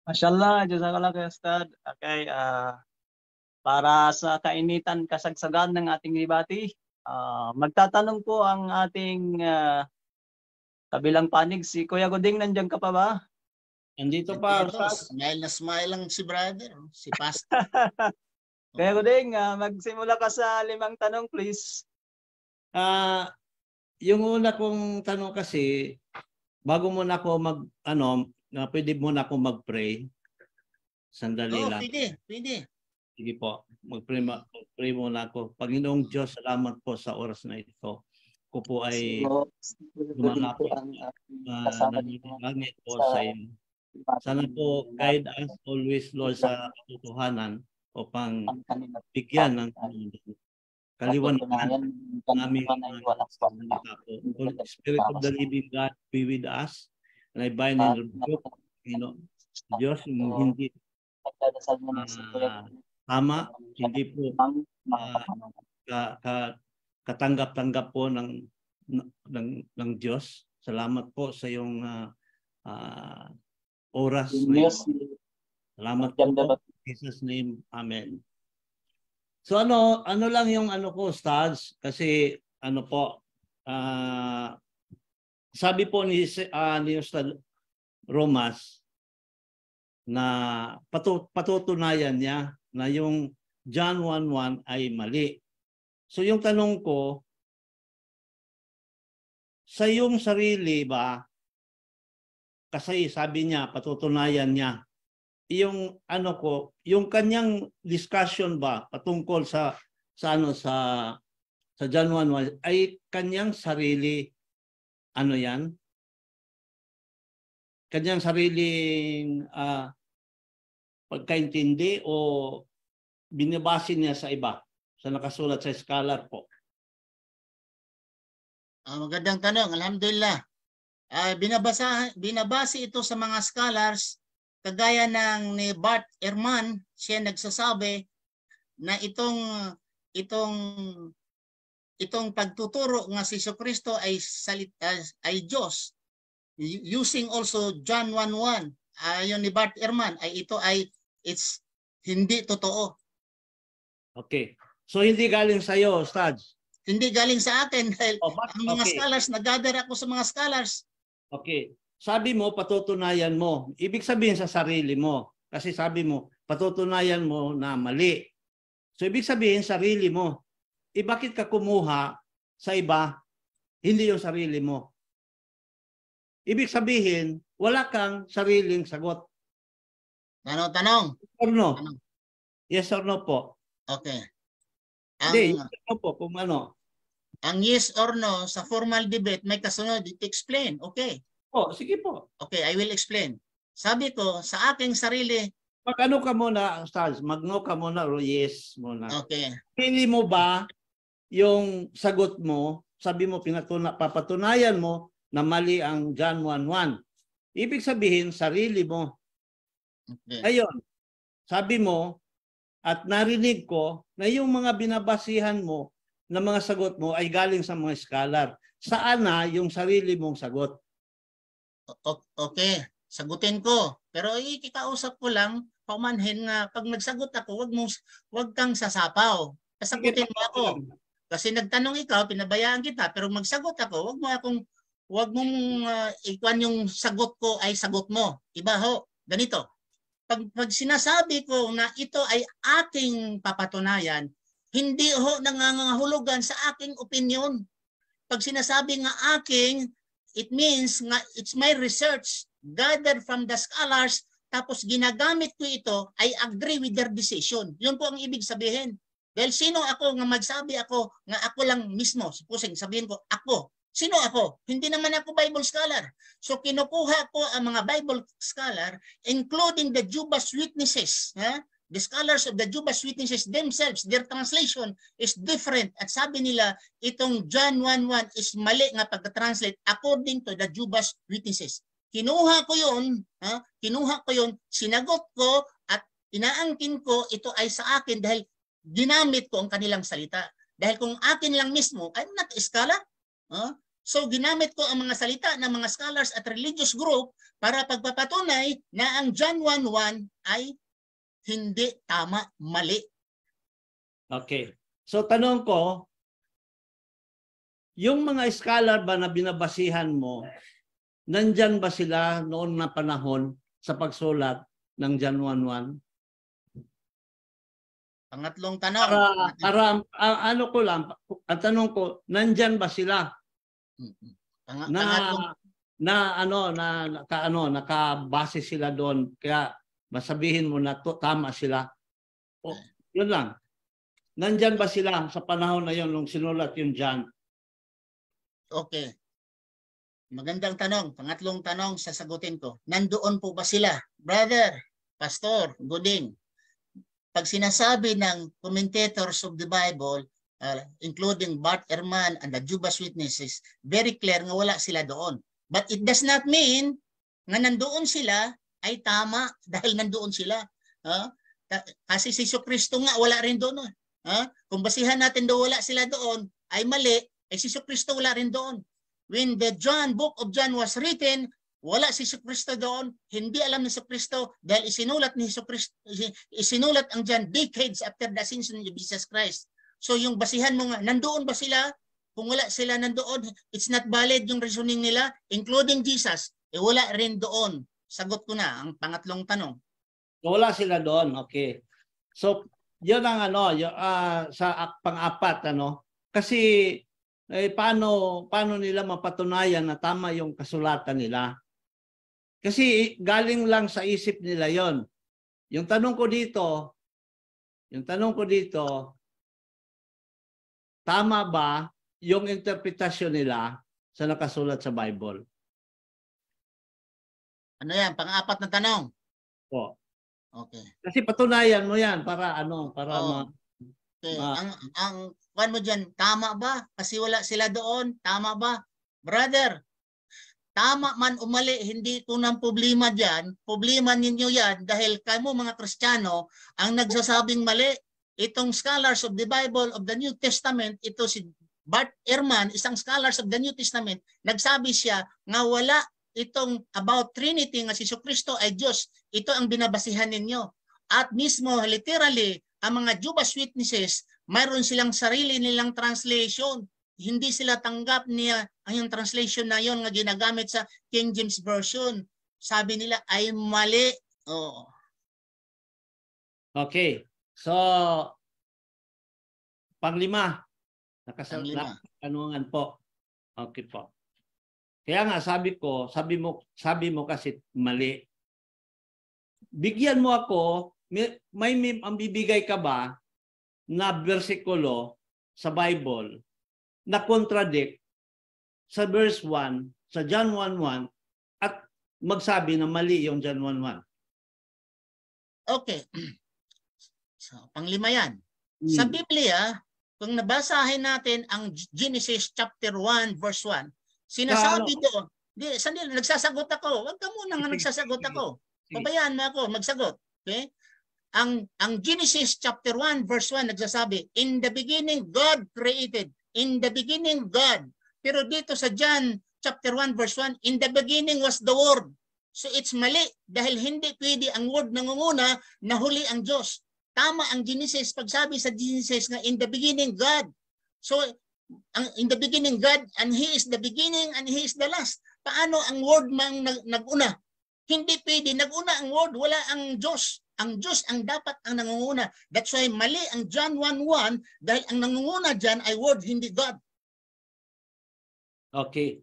Mashallah, jazakallah kay Ustad. Okay, para sa kainitan kasagsagan ng ating debate, magtatanong po ang ating kabilang panig. Si Kuya Goding, nandiyan ka pa ba? Nandito pa, Ustad. Smile na smile lang si brother, si Pastor. Kuya Goding, magsimula ka sa 5 tanong, please. Yung una kong tanong kasi, bago muna ako pwede muna ako mag-pray. Sandali lang. Pwede. Sige po, mag-pray muna ako. Panginoong Diyos, salamat po sa oras na ito. Ako po ay lumalapit nangyayangit po sa iyo. Sana po guide us always, Lord, sa katotohanan upang bigyan ng kaliwanagan namin salita po. Holy Spirit of the living God, be with us. And I bind and rebuke, Diyos, hindi tama, hindi po katanggap-tanggap po ng Diyos. Salamat po sa iyong oras na ito. Salamat po. In Jesus' name, Amen. So ano lang yung ko, Stads, kasi sabi po ni Ustad Romas na patutunayan niya na yung John 1:1 ay mali. So yung tanong ko, sa iyong sarili ba, kasi sabi niya, patutunayan niya, yung yung kanyang discussion ba patungkol sa John 1:1 ay kanyang sarili yan? Kanyang sariling pagkaintindi o binabase niya sa iba sa nakasulat sa scholar po? Magandang tanong, alhamdulillah. Binabase ito sa mga scholars kagaya ng ni Bart Ehrman. Siya nagsasabi na itong pagtuturo nga si Jesucristo ay Diyos, using also John 1:1. Ayon ni Bart Ehrman it's hindi totoo. Okay. So hindi galing sa iyo, Ustad? Hindi galing sa akin dahil ang mga scholars, nag-gather ako sa mga scholars. Okay. Sabi mo, patutunayan mo. Ibig sabihin sa sarili mo. Kasi sabi mo, patutunayan mo na mali. So ibig sabihin, sarili mo. Bakit ka kumuha sa iba, hindi yung sarili mo? Ibig sabihin, wala kang sariling sagot. Tanong? Yes or no? Yes or no po? Okay. Hindi, yes or no po, kung ano. Ang yes or no sa formal debate, may kasunod, explain. Okay. Sige po. Okay, I will explain. Sabi ko, sa aking sarili. Mag-ano ka muna, Stars? Mag-no ka muna o yes muna. Okay. Pili mo ba yung sagot mo, sabi mo, papatunayan mo na mali ang John 1:1. Ibig sabihin, sarili mo. Okay. Ayun, sabi mo, at narinig ko na yung mga binabasihan mo na mga sagot mo ay galing sa mga scholar. Saan na yung sarili mong sagot? Okay, sagutin ko. Pero ikikausap ko lang, paumanhin nga, pag nagsagot ako, wag kang sasapaw. Sagutin mo ako. Kasi nagtanong ikaw, pinabayaan kita, pero magsagot ako, wag mong ikuan yung sagot ko ay sagot mo. Iba ho, ganito. Pag sinasabi ko na ito ay aking papatunayan, hindi ho nangangahulugan sa aking opinion. Pag sinasabi nga aking, it means nga it's my research gathered from the scholars, tapos ginagamit ko ito, I agree with their decision. Yun po ang ibig sabihin. Dahil sino ako nga magsabi ako nga ako lang mismo, supposing sabihin ko ako. Sino ako? Hindi naman ako Bible scholar. So kinukuha ko ang mga Bible scholar, including the Jehovah's Witnesses. The scholars of the Jehovah's Witnesses themselves, their translation is different. At sabi nila, itong John 1:1 is mali nga pagka-translate according to the Jehovah's Witnesses. Kinuha ko yun, sinagot ko at inaangkin ko, ito ay sa akin dahil ginamit ko ang kanilang salita. Dahil kung akin lang mismo, I'm not a scholar. So ginamit ko ang mga salita ng mga scholars at religious group para pagpapatunay na ang John 1:1 ay hindi tama, mali. Okay. So tanong ko, yung mga scholar ba na binabasihan mo, nandyan ba sila noon na panahon sa pagsulat ng John 1:1? Pangatlong tanong. Ano ko lang, ang tanong ko, nandyan ba sila? Nakabase sila doon, kaya masabihin mo na tama sila. O, yun lang. Nandyan ba sila sa panahon na yun nung sinulat yung John? Okay. Magandang tanong. Pangatlong tanong, sasagutin ko. Nandoon po ba sila? Brother, Pastor, Goding, pag sinasabi ng commentators of the Bible, including Bart Ehrman and the Jehovah's Witnesses, very clear nga wala sila doon. But it does not mean nga nandoon sila ay tama dahil nandoon sila. Kasi si Jesucristo nga wala rin doon. Kung basihan natin daw wala sila doon, ay mali, ay si Jesucristo wala rin doon. When the book of John was written, wala si Jesucristo doon, hindi alam ni Jesucristo dahil isinulat ni Jesucristo, isinulat ang John decades after the ascension of Jesus Christ. So yung basihan mo nga, nandoon ba sila? Kung wala sila nandoon, it's not valid yung reasoning nila, including Jesus, wala rin doon. Sagot ko na ang pangatlong tanong. So, wala sila doon, okay. So, yun ang sa pang-apat, kasi paano nila mapatunayan na tama yung kasulatan nila? Kasi galing lang sa isip nila yon. Yung tanong ko dito, tama ba yung interpretasyon nila sa nakasulat sa Bible? Ano yan? Pang-apat na tanong? Po. Okay. Kasi patunayan mo yan para okay. Ang kuwan mo dyan, tama ba? Kasi wala sila doon, tama ba? Brother, tama man o mali, hindi ito ng problema dyan. Problema ninyo yan dahil kayo mga Kristiyano ang nagsasabing mali. Itong scholars of the Bible of the New Testament, ito si Bart Ehrman, isang scholars of the New Testament, nagsabi siya nga wala itong about Trinity nga si Jesucristo ay Diyos. Ito ang binabasihan ninyo. At mismo, literally, ang mga Jehovah's Witnesses, mayroon silang sarili nilang translation. Hindi sila tanggap niya ang yung translation na yon nga ginagamit sa King James Version. Sabi nila ay mali. Oh. Okay. So, panglima. Nakasanungan po. Okay po. Kaya nga sabi mo kasi mali. Bigyan mo ako, may ang bibigay ka ba na bersikulo sa Bible na contradict sa verse 1, sa John 1:1 at magsabi na mali yung John 1:1? Okay. So, panglima yan. Sa Biblia, kung nabasahin natin ang Genesis chapter 1 verse 1, sinasabi doon, sandali, nagsasagot ako. Huwag ka muna nga nagsasagot ako. Pabayaan mo ako, magsagot. Okay? Ang Genesis chapter 1 verse 1 nagsasabi, in the beginning God created. In the beginning God. Pero dito sa John chapter 1 verse 1, in the beginning was the Word. So it's mali dahil hindi pwede ang Word nangunguna na huli ang Diyos. Tama ang Genesis, pagsabi sa Genesis na in the beginning God. So in the beginning God, and He is the beginning and He is the last. Paano ang Word mang nag-una? Hindi pwede. Nag-una ang Word, wala ang Diyos. Ang Diyos ang dapat ang nangunguna. That's why mali ang John 1:1 dahil ang nangunguna dyan ay Word, hindi God. Okay.